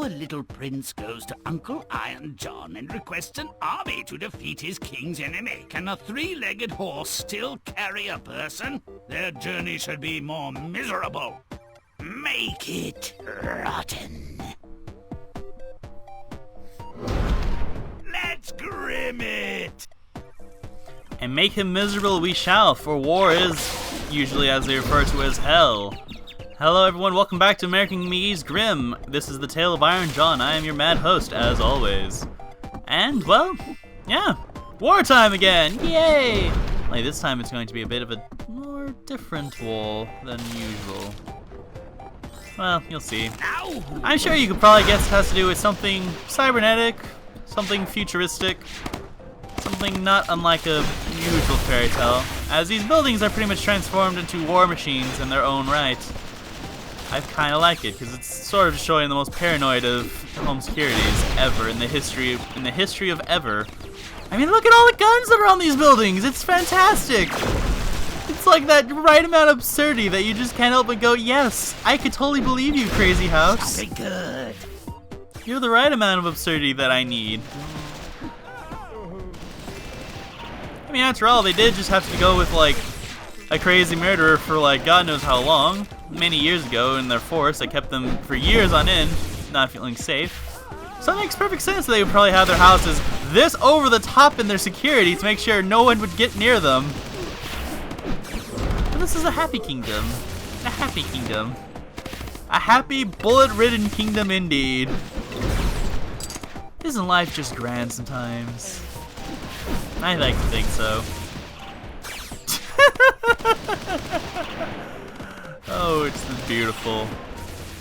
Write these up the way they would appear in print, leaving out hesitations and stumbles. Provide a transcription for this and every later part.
Our little prince goes to Uncle Iron John and requests an army to defeat his king's enemy. Can a three-legged horse still carry a person? Their journey should be more miserable. Make it rotten. Let's Grimm it! And make him miserable we shall, for war is usually as they refer to as hell. Hello everyone, welcome back to American Mcgee's Grimm. This is the Tale of Iron John. I am your mad host, as always. And, well, yeah, wartime again! Yay! Only this time it's going to be a bit of a more different war than usual. Well, you'll see. I'm sure you could probably guess it has to do with something cybernetic, something futuristic, something not unlike a usual fairy tale, as these buildings are pretty much transformed into war machines in their own right. I kind of like it because it's sort of showing the most paranoid of home securities ever in the history of ever. I mean, look at all the guns that are on these buildings. It's fantastic. It's like that right amount of absurdity that you just can't help but go, yes, I could totally believe you, crazy house. Something good. You're the right amount of absurdity that I need. I mean, after all, they did just have to go with, like, a crazy murderer for, like, God knows how long. Many years ago in their force that kept them for years on end not feeling safe. So it makes perfect sense that they would probably have their houses this over the top in their security to make sure no one would get near them. But this is a happy kingdom. A happy kingdom. A happy, bullet-ridden kingdom indeed. Isn't life just grand sometimes? I like to think so. Oh, it's beautiful.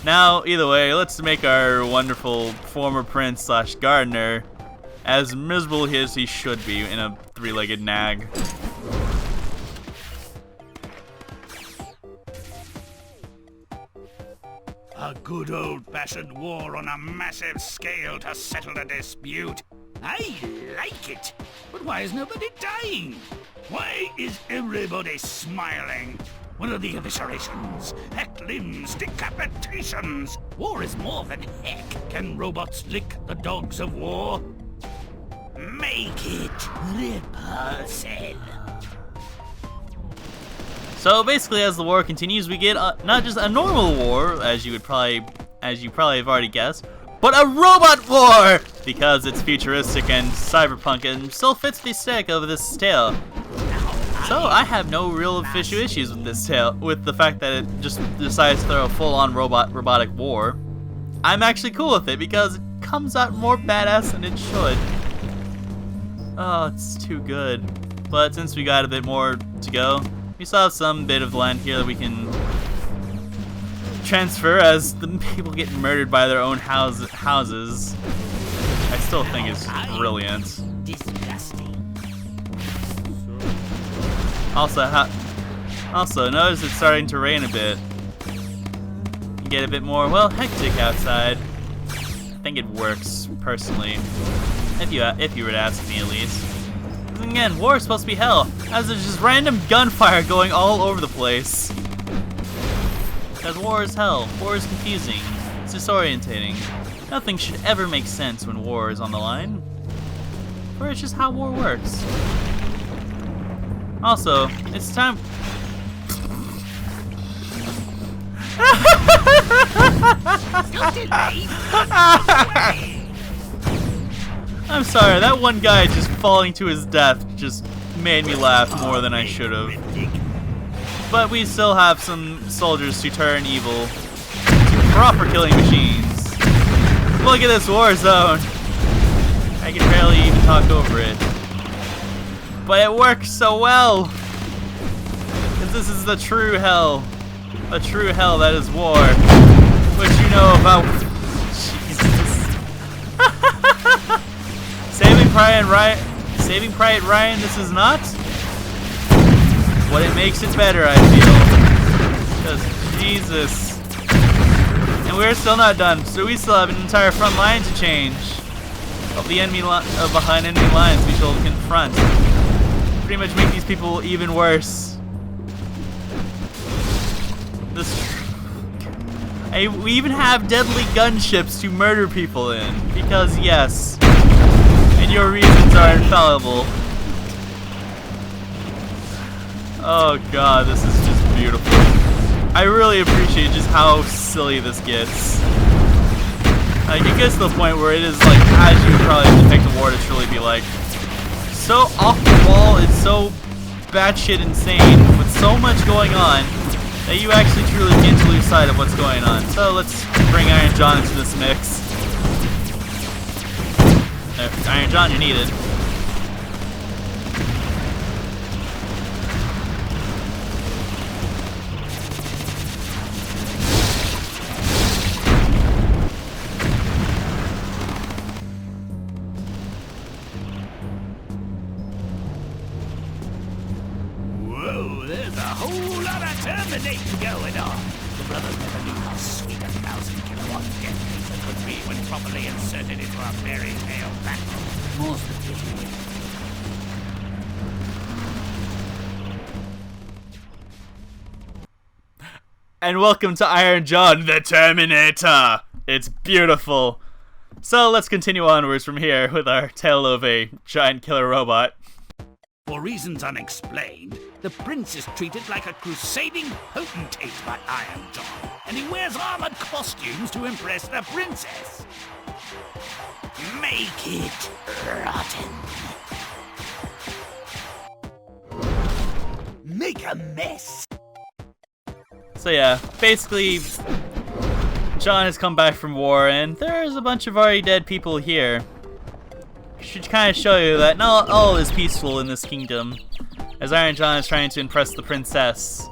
Now, either way, let's make our wonderful former prince / gardener as miserable as he should be in a three-legged nag. A good old-fashioned war on a massive scale to settle a dispute. I like it. But why is nobody dying? Why is everybody smiling? What are the eviscerations? Hacked limbs, decapitations. War is more than heck. Can robots lick the dogs of war? Make it repulsive. So basically, as the war continues, we get not just a normal war, as you probably have already guessed, but a robot war, because it's futuristic and cyberpunk and still fits the aesthetic of this tale. So I have no real official issues with this tale, with the fact that it just decides to throw a full-on robotic war. I'm actually cool with it because it comes out more badass than it should. Oh, it's too good. But since we got a bit more to go, we still have some bit of land here that we can transfer as the people get murdered by their own houses. I still think it's brilliant. Disgusting. Also, notice it's starting to rain a bit. You get a bit more, well, hectic outside. I think it works, personally. If you were to ask me, at least. And again, war is supposed to be hell, as there's just random gunfire going all over the place. Because war is hell. War is confusing. It's disorientating. Nothing should ever make sense when war is on the line. For it's just how war works. Also, it's time. I'm sorry, that one guy just falling to his death just made me laugh more than I should have. But we still have some soldiers to turn evil to proper killing machines. Look at this war zone. I can barely even talk over it. But it works so well. Because this is the true hell. The true hell that is war. Which you know about. Jesus. Saving Private Ryan, this is not. What it makes it better, I feel. Because, Jesus. And we're still not done, so we still have an entire front line to change. Of the enemy behind enemy lines we shall confront. Pretty much make these people even worse. We even have deadly gunships to murder people in. Because yes. And your reasons are infallible. Oh god, this is just beautiful. I really appreciate just how silly this gets. Like, it gets to the point where it is like, as you would probably depict the war to truly be like, so off the wall, it's so batshit insane, with so much going on, that you actually truly begin to lose sight of what's going on. So let's bring Iron John into this mix. Iron John, you're needed. There's a whole lot of terminating going on. The brothers never knew how sweet 1,000-kilowatt jet laser could be when properly inserted into a fairy tale battle. More's the pity. And welcome to Iron John, the Terminator! It's beautiful. So let's continue onwards from here with our tale of a giant killer robot. For reasons unexplained, the prince is treated like a crusading potentate by Iron John, and he wears armored costumes to impress the princess. Make it rotten. Make a mess. So yeah, basically, John has come back from war, and there's a bunch of already dead people here. Should kind of show you that not all is peaceful in this kingdom, as Iron John is trying to impress the princess.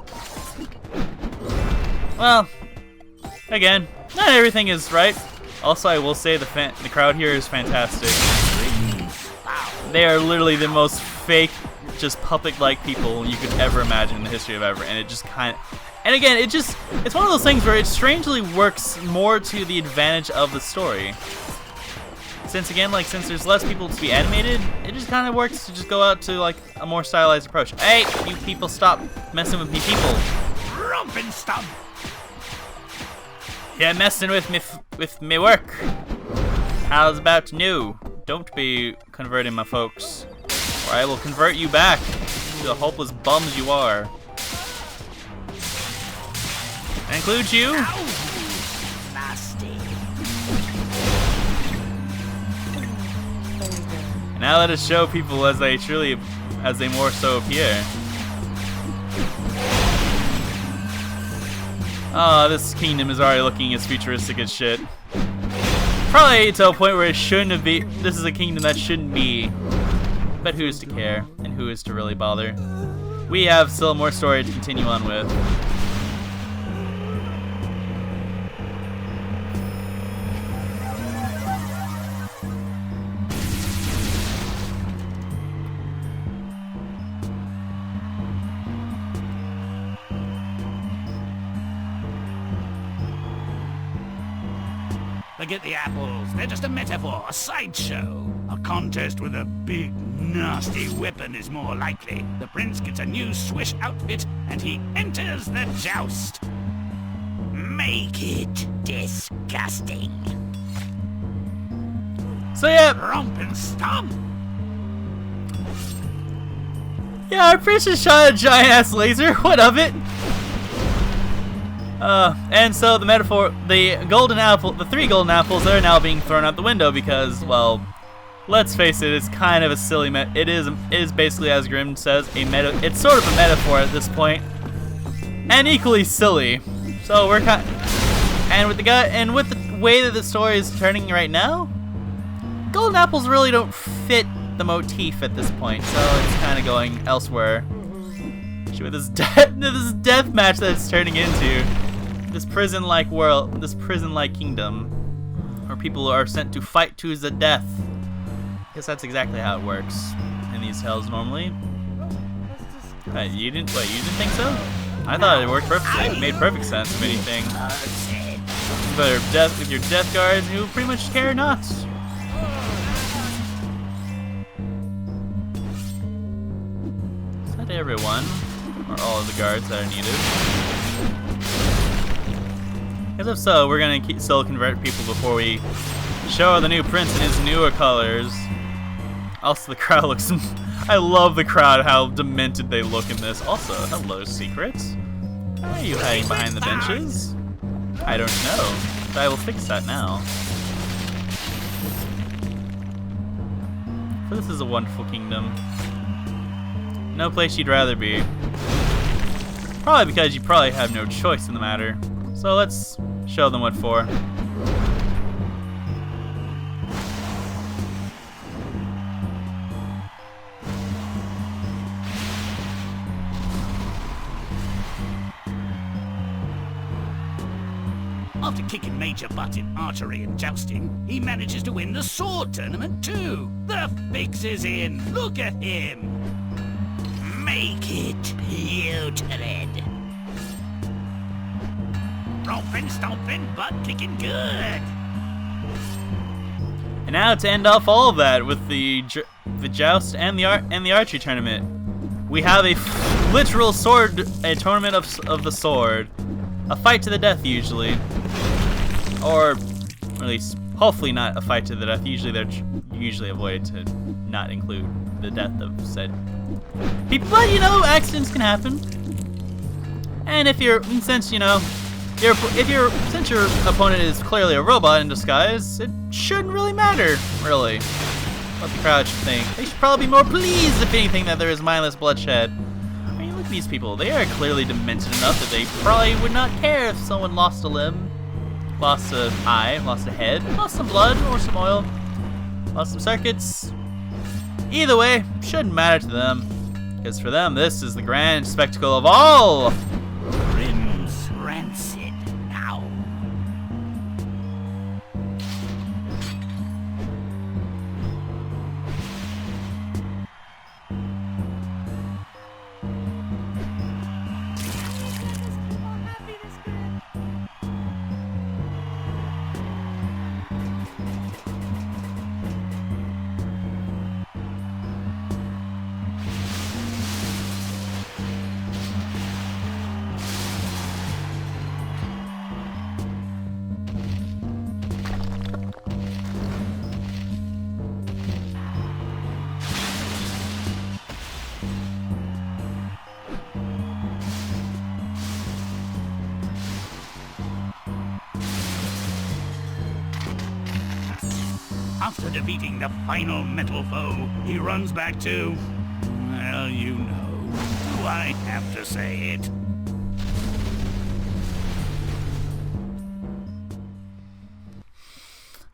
Well, again, not everything is right. Also, I will say the crowd here is fantastic. They are literally the most fake, just puppet-like people you could ever imagine in the history of ever, and it just kind of... And again, it's one of those things where it strangely works more to the advantage of the story. Since there's less people to be animated, it just kind of works to just go out to like a more stylized approach. Hey, you people, stop messing with me, people! Rompin' stump! You're messing with me work. How's about new? Don't be converting my folks, or I will convert you back to the hopeless bums you are. That includes you. Ow. Nasty. Now let us show people as they more so appear. Oh, this kingdom is already looking as futuristic as shit. Probably to a point where it shouldn't have been. This is a kingdom that shouldn't be. But who's to care? And who is to really bother? We have still more story to continue on with. Forget the apples. They're just a metaphor, a sideshow. A contest with a big, nasty weapon is more likely. The prince gets a new swish outfit, and he enters the joust. Make it disgusting. So yeah, Romp and stomp. Yeah, our prince just shot a giant-ass laser. What of it? And so the metaphor, the three golden apples are now being thrown out the window because, well, let's face it, it's kind of a silly it is basically, as Grimm says, it's sort of a metaphor at this point, and equally silly. So we're with the way that the story is turning right now, golden apples really don't fit the motif at this point, so it's kind of going elsewhere. With this death match that it's turning into. This prison-like world, this prison-like kingdom, where people are sent to fight to the death. I guess that's exactly how it works in these tales normally. You didn't think so? I thought it worked perfectly. It made perfect sense, if anything. With your death guards, who pretty much care not. Is that everyone? Or all of the guards that are needed? Because if so, we're gonna still convert people before we show the new prince in his newer colors. Also, the crowd looks... I love the crowd, how demented they look in this. Also, hello, secrets. Why are you hiding behind the benches? I don't know, but I will fix that now. For this is a wonderful kingdom. No place you'd rather be. Probably because you probably have no choice in the matter. So let's show them what for. After kicking major butt in archery and jousting, he manages to win the sword tournament too. The fix is in. Look at him. Make it, putrid. Romping, stomping, butt kicking good. And now to end off all of that with the joust and the archery tournament, we have a literal a tournament of the sword, a fight to the death usually, or at least hopefully not a fight to the death. Usually they're usually avoided to not include the death of said people, but you know, accidents can happen. And if since your opponent is clearly a robot in disguise, it shouldn't really matter, really, what the crowd should think. They should probably be more pleased, if anything, that there is mindless bloodshed. I mean, look at these people. They are clearly demented enough that they probably would not care if someone lost a limb, lost an eye, lost a head, lost some blood or some oil, lost some circuits. Either way, shouldn't matter to them, because for them, this is the grand spectacle of all. Grimm's rancid now. After defeating the final metal foe, he runs back to... well, you know. Do I have to say it?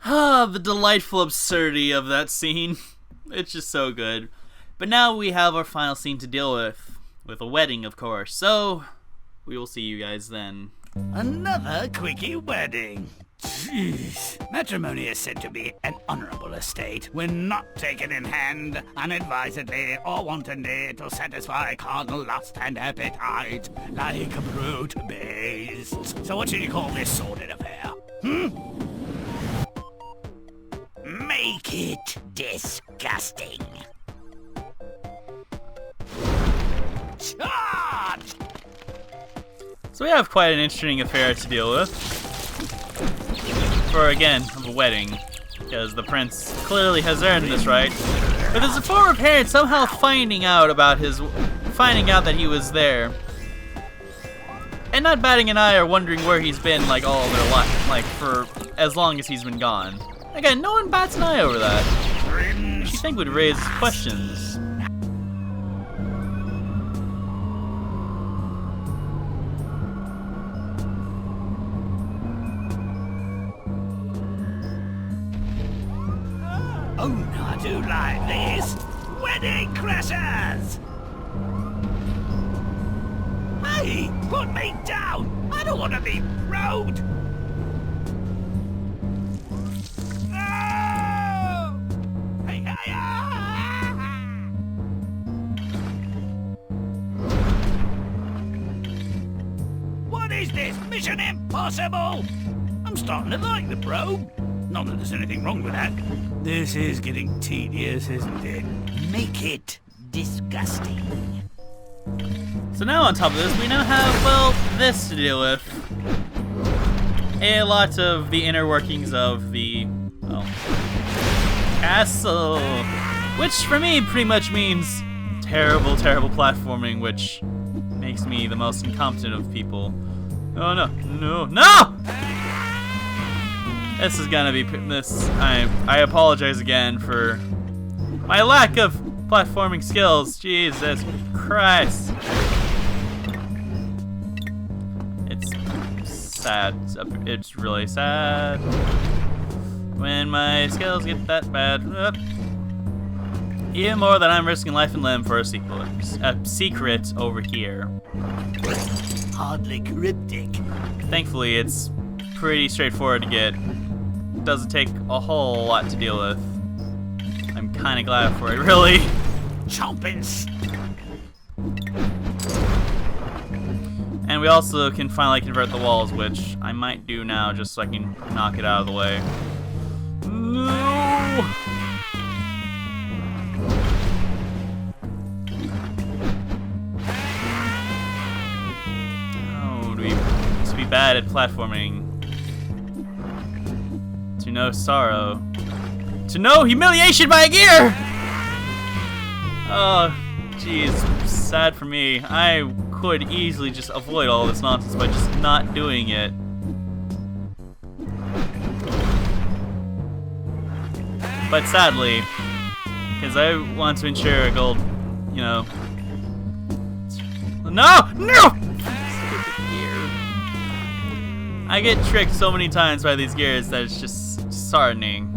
Ah, the delightful absurdity of that scene. It's just so good. But now we have our final scene to deal with a wedding, of course. So, we will see you guys then. Another quickie wedding. Jeez. Matrimony is said to be an honorable estate when not taken in hand unadvisedly or wantonly to satisfy carnal lust and appetite like a brute beast. So what should you call this sordid affair? Make it disgusting. Charge! So we have quite an interesting affair to deal with. For, again, a wedding. Because the prince clearly has earned this right. But there's a former parent somehow finding out that he was there. And not batting an eye or wondering where he's been like all their life, like for as long as he's been gone. Again, no one bats an eye over that. You think would raise questions. Oh, no, I do like this. Wedding crashers! Hey, put me down! I don't want to be rode! No! Hey, hey, ah! What is this? Mission Impossible? I'm starting to like the probe. Not that there's anything wrong with that. This is getting tedious, isn't it? Make it disgusting. So now on top of this, we now have, well, this to deal with. a lot of the inner workings of the castle, which for me pretty much means terrible, terrible platforming, which makes me the most incompetent of people. Oh no, no, no! This is gonna be this. I apologize again for my lack of platforming skills. Jesus Christ. It's sad. It's really sad when my skills get that bad. Even more than I'm risking life and limb for a secret over here. Hardly cryptic. Thankfully, it's pretty straightforward to get. Doesn't take a whole lot to deal with. I'm kind of glad for it, really. Chompins. And we also can finally convert the walls, which I might do now just so I can knock it out of the way. No! Oh, we used to be bad at platforming. To no sorrow. To no humiliation by a gear! Oh, jeez. Sad for me. I could easily just avoid all this nonsense by just not doing it. But sadly, because I want to ensure a gold, you know. No! No! Stupid gear. I get tricked so many times by these gears that it's just disheartening.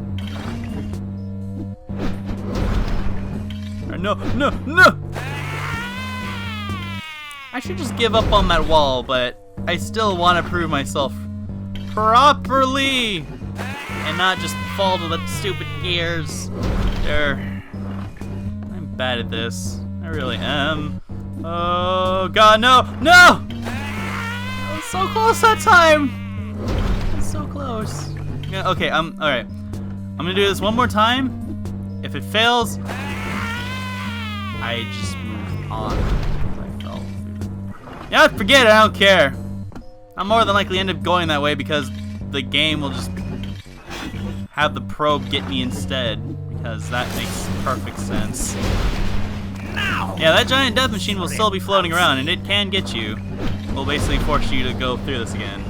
No, no, no! I should just give up on that wall, but I still want to prove myself properly and not just fall to the stupid gears. I'm bad at this. I really am. Oh god, no! No! I was so close that time! I was so close. Yeah, okay, alright. I'm gonna do this one more time. If it fails, I just move on. I fell through. Yeah, forget it, I don't care. I'll more than likely end up going that way because the game will just have the probe get me instead. Because that makes perfect sense. Yeah, that giant death machine will still be floating around and it can get you. It will basically force you to go through this again.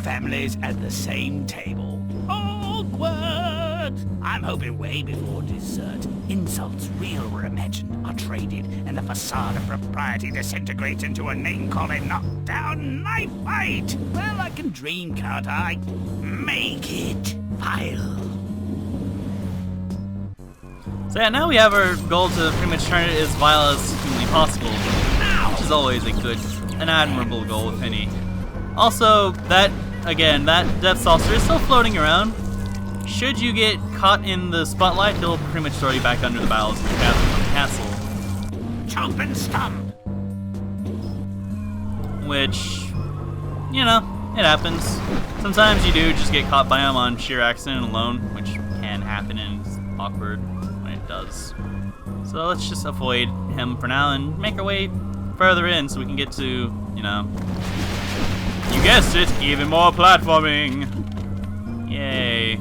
Families at the same table. Awkward! I'm hoping way before dessert, insults, real or imagined, are traded, and the facade of propriety disintegrates into a name-calling, knockdown knife fight. Well, I can dream, can't I? Make it vile. So yeah, now we have our goal to pretty much turn it as vile as humanly possible, which is always an admirable goal with any. Also, that Death Saucer is still floating around. Should you get caught in the spotlight, he'll pretty much throw you back under the boughs of the castle. Chomp and stomp! Which, you know, it happens. Sometimes you do just get caught by him on sheer accident alone, which can happen and it's awkward when it does. So let's just avoid him for now and make our way further in so we can get to, you know, you guessed it, even more platforming! Yay.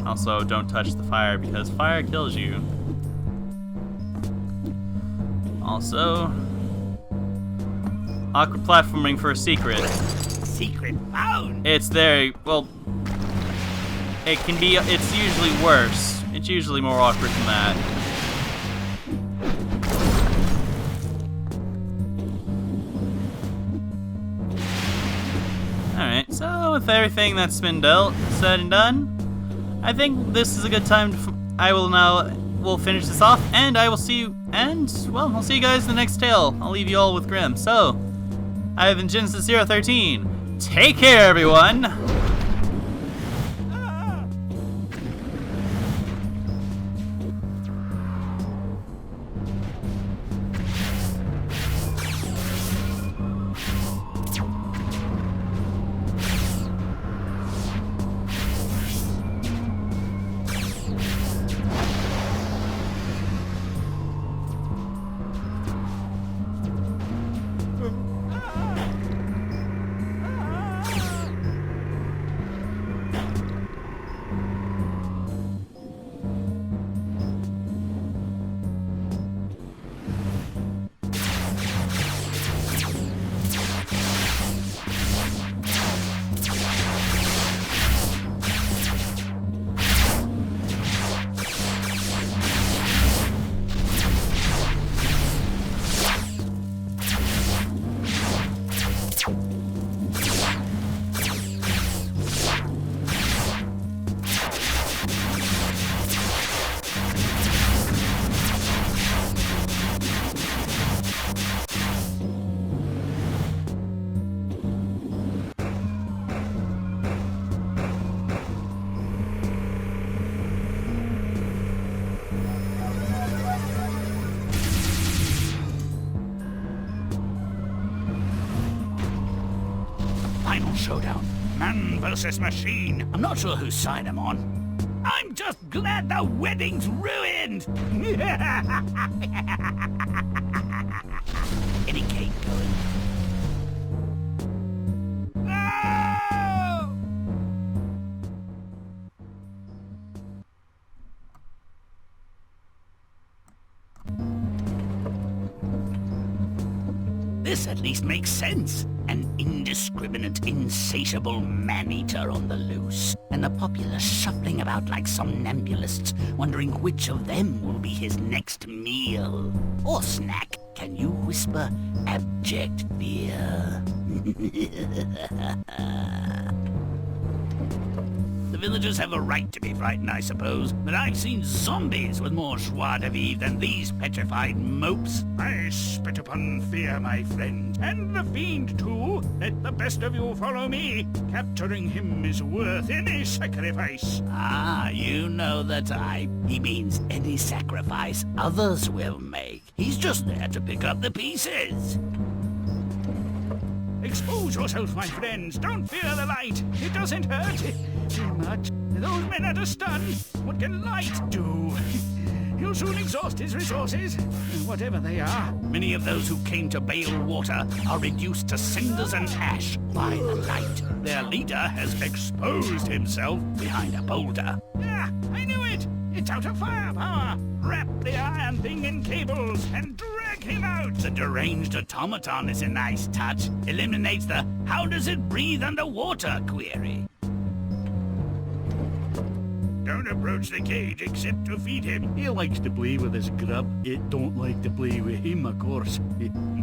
Also, don't touch the fire because fire kills you. Also, awkward platforming for a secret. Secret found? It's there, well, it can be, it's usually worse. It's usually more awkward than that. Alright, so with everything that's been said and done, I think this is a good time we'll finish this off, and I will see you, I'll see you guys in the next tale. I'll leave you all with Grimm. So, I have been Genesis 013. Take care, everyone! showdown. Man versus machine. I'm not sure whose side I'm on. I'm just glad the wedding's ruined! Any cake going? No! This at least makes sense. An indiscriminate, insatiable man-eater on the loose, and the populace shuffling about like somnambulists, wondering which of them will be his next meal. Or snack. Can you whisper abject fear? The villagers have a right to be frightened, I suppose, but I've seen zombies with more joie de vivre than these petrified mopes. I spit upon fear, my friend, and the fiend too. Let the best of you follow me. Capturing him is worth any sacrifice. Ah, you know the type. He means any sacrifice others will make. He's just there to pick up the pieces. Expose yourself, my friends. Don't fear the light. It doesn't hurt too much. Those men at a stun. What can light do? He'll soon exhaust his resources, whatever they are. Many of those who came to bail water are reduced to cinders and ash by the light. Their leader has exposed himself behind a boulder. Ah, I knew it! It's out of firepower! Wrap the iron thing in cables and drag him out! The deranged automaton is a nice touch. Eliminates the "how does it breathe underwater" query. Don't approach the cage except to feed him. He likes to play with his grub. It don't like to play with him, of course.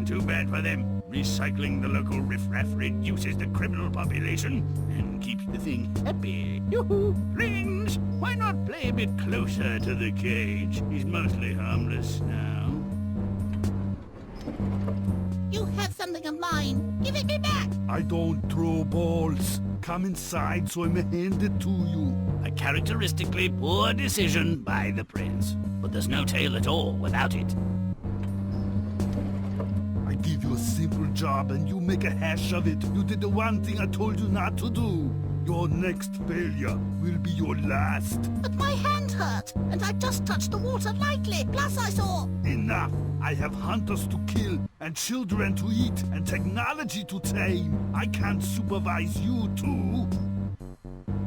Too bad for them. Recycling the local riffraff reduces the criminal population and keeps the thing happy. Yoo-hoo! Rings! Why not play a bit closer to the cage? He's mostly harmless now. You have something of mine. Give it me back. I don't throw balls. Come inside so I may hand it to you. A characteristically poor decision by the prince. But there's no tale at all without it. I give you a simple job and you make a hash of it. You did the one thing I told you not to do. Your next failure will be your last. But my hand hurt, and I just touched the water lightly. Plus I saw... Enough! I have hunters to kill, and children to eat, and technology to tame. I can't supervise you two.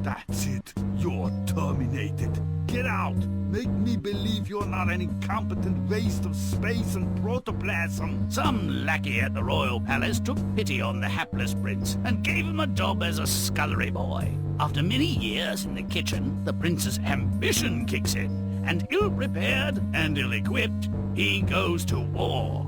That's it. You're terminated. Get out. Make me believe you're not an incompetent waste of space and protoplasm. Some lackey at the royal palace took pity on the hapless prince and gave him a job as a scullery boy. After many years in the kitchen, the prince's ambition kicks in, and ill-prepared and ill-equipped, he goes to war.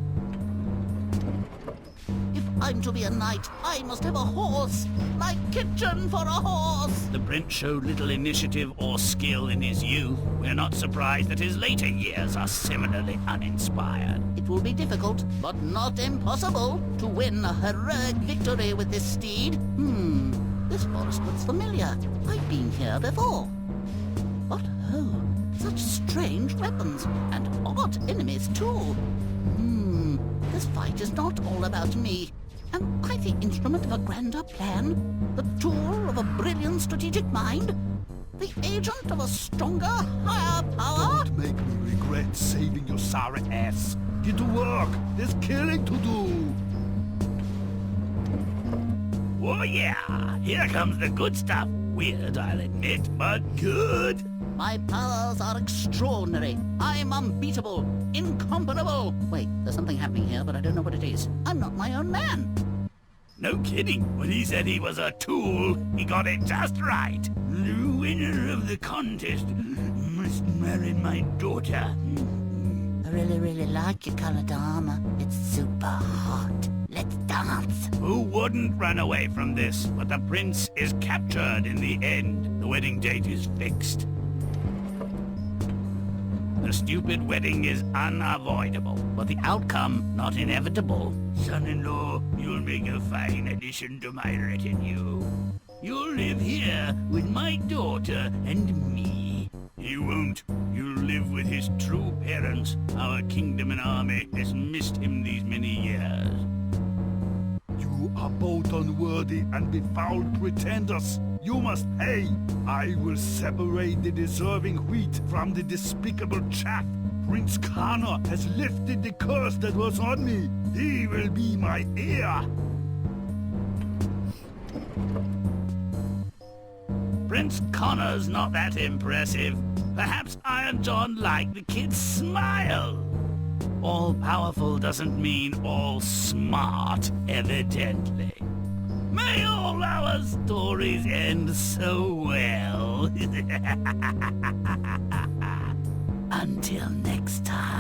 If I'm to be a knight, I must have a horse. My kitchen for a horse. The prince showed little initiative or skill in his youth. We're not surprised that his later years are similarly uninspired. It will be difficult, but not impossible, to win a heroic victory with this steed. This forest looks familiar. I've been here before. But oh, such strange weapons, and odd enemies too. This fight is not all about me. Am I the instrument of a grander plan? The tool of a brilliant strategic mind? The agent of a stronger, higher power? Don't make me regret saving your sour ass. Get to work. There's killing to do. Oh yeah, here comes the good stuff. Weird, I'll admit, but good. My powers are extraordinary. I'm unbeatable, incomparable. Wait, there's something happening here, but I don't know what it is. I'm not my own man. No kidding. When he said he was a tool, he got it just right. The winner of the contest must marry my daughter. I really like your colored armor. It's super hot. Let's dance. Who wouldn't run away from this? But the prince is captured in the end. The wedding date is fixed. The stupid wedding is unavoidable, but the outcome not inevitable. Son-in-law, you'll make a fine addition to my retinue. You'll live here with my daughter and me. He won't. You'll live with his true parents. Our kingdom and army has missed him these many years. You are both unworthy and befouled pretenders. You must pay. I will separate the deserving wheat from the despicable chaff. Prince Connor has lifted the curse that was on me. He will be my heir. Prince Connor's not that impressive. Perhaps Iron John liked the kid's smile. All-powerful doesn't mean all-smart, evidently. May all our stories end so well. Until next time.